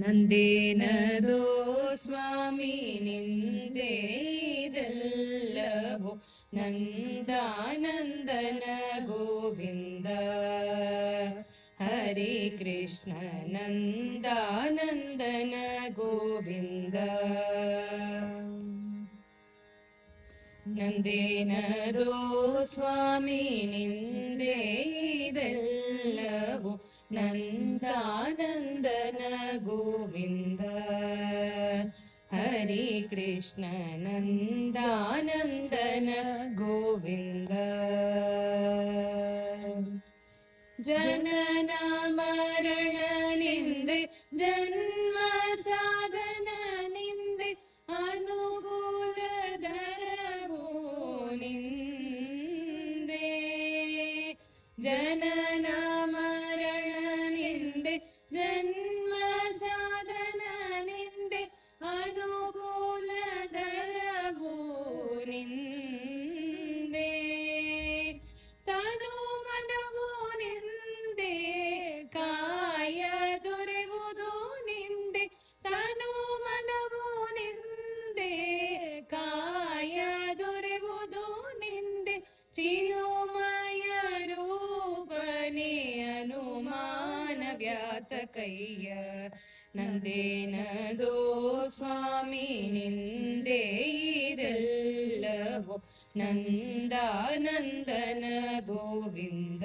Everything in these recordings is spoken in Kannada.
ನಂದೇನದೋ ಸ್ವಾಮಿ ನಿಂದೆ ಇದೆಲ್ಲವೋ ನಂದಾನಂದನ ಗೋವಿಂದ. ಹರೇ ಕೃಷ್ಣ ನಂದಾನಂದನ ಗೋವಿಂದ. ನಂದೇನದೋ ಸ್ವಾಮಿ ನಿಂದೆ ಇದೆಲ್ಲವೋ ನಂದಾನಂದನ ಗೋವಿಂದ. ಹರೇ ಕೃಷ್ಣ ನಂದಾನಂದನ ಗೋವಿಂದ. ಜನನ ಮರಣ ನಿಂದೆ ಜನ್ಮ ಸಾಧನ ನಿಂದೆ ಅನುಕೂಲ ಧರವೋ ನಿಂದೆ. ಜನನ ಮರಣ ನಿಂದೆ ಜನ್ಮ ಸಾಧನ ನಿಂದೆ ಅನುಕೂಲ ಧರವೋ ನಿಂದೆ. ತನು ಮನವೋ ನಿಂದೆ ಕಾಯ ದೊರೆವುದು ನಿಂದೆ. ತನು ಮನವೋ ನಿಂದೆ ಕಾಯ ದೊರೆವುದು ನಿಂದೆ. ಚಿನುಮಯ ರೂಪನೇ ಅನುಮಾನ ವ್ಯಾತಕಯ್ಯ. ನಂದೇನದೋ ಸ್ವಾಮಿ ನಿಂದೆ ಇದೆಲ್ಲವೋ ನಂದಾನಂದನ ಗೋವಿಂದ.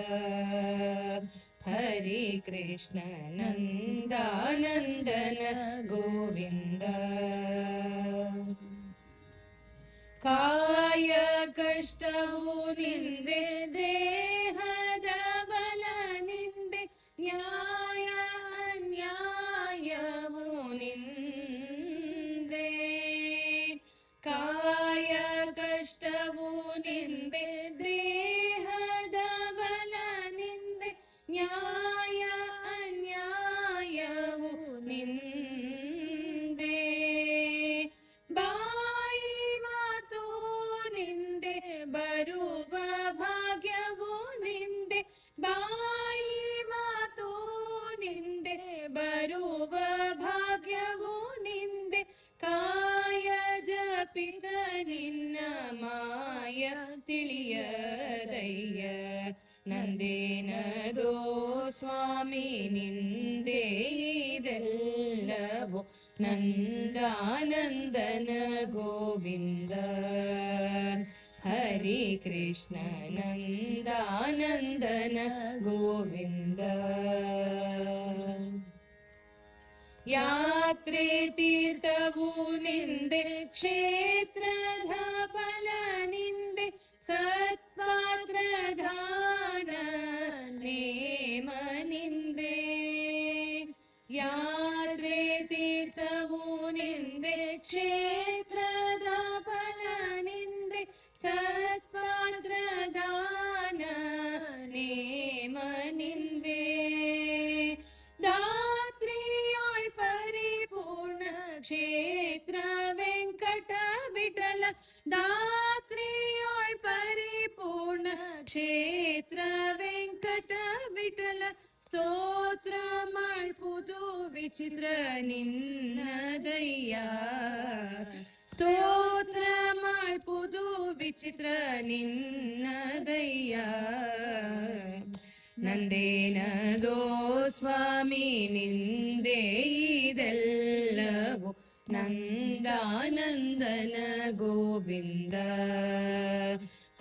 ಹರೇ ಕೃಷ್ಣ ನಂದಾನಂದನ ಗೋವಿಂದ. ಕಾಯ ಕಷ್ಟವು ನಿಂದೆ ದೇಹದ ಬಲ ನಿಂದೆ. ನ್ಯಾಯ ಅನ್ಯಾಯವು ನಿಂದೆ. ಕಾಯ ಕಷ್ಟವು ನಿಂದೆ ದೇಹದ ಬಲ ನಿಂದೆ. ನ್ಯಾಯ ಅನ್ಯಾಯವು ನಿಂದೆ. ಬಾಯಿ ಮಾತು ನಿಂದೆ ಬರುವ ಭಾಗ್ಯವು ನಿಂದೆ. ಬಾಯಿ ಮಾತು ನಿಂದೆ ಬರುವ ಭಾಗ್ಯವು ನಿಂದೆ. ಕಾಯ ಜಪಿತ ನಿನ್ನ ಮಾಯ ತಿಳಿಯದಯ್ಯ. ನಂದೇನದೋ ಸ್ವಾಮಿ ನಿಂದೆ ಇದೆಲ್ಲವೋ ನಂದಾನಂದನ ಗೋವಿಂದ. ಹರೇ ಕೃಷ್ಣ ನಂದಾನಂದನ ಗೋವಿಂದ. ಯಾತ್ರೆ ತೀರ್ಥವು ನಿಂದೆ ಕ್ಷೇತ್ರದ ಫಲ ನಿಂದೆ. ಸತ್ಪಾತ್ರ ದಾನ ನೇಮ ನಿಂದೆ. ಯಾತ್ರೆ ತೀರ್ಥವು ನಿಂದೆ ಕ್ಷೇತ್ರದ ಫಲ ನಿಂದೆ. ಸತ್ಪಾತ್ರ ದಾನ ನೇಮ ನಿಂದೆ. ದಾತ್ರಿಯಾಳ್ ಪರಿಪೂರ್ಣ ಕ್ಷೇತ್ರ ವೆಂಕಟ ವಿಠಲ. ದಾತ್ರಿಯಾಳ್ ಪರಿಪೂರ್ಣ ಕ್ಷೇತ್ರ ವೆಂಕಟ ವಿಠಲ. ಸ್ತೋತ್ರ ಮಾಡ್ಪುದು ವಿಚಿತ್ರ ನಿನ್ನದಯ್ಯ. ಸ್ತೋತ್ರ ಮಾಡ್ಪುದು ವಿಚಿತ್ರ ನಿನ್ನದಯ್ಯ. ನಂದೇನದೋ ಸ್ವಾಮಿ ನಿಂದೆ ಇದೆಲ್ಲವೋ ನಂದಾನಂದನ ಗೋವಿಂದ.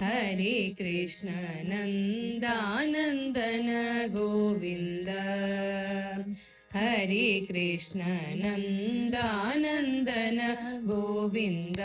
ಹರೇ ಕೃಷ್ಣ ನಂದಾನಂದನ ಗೋವಿಂದ. ಹರೇ ಕೃಷ್ಣ ನಂದಾನಂದನ ಗೋವಿಂದ.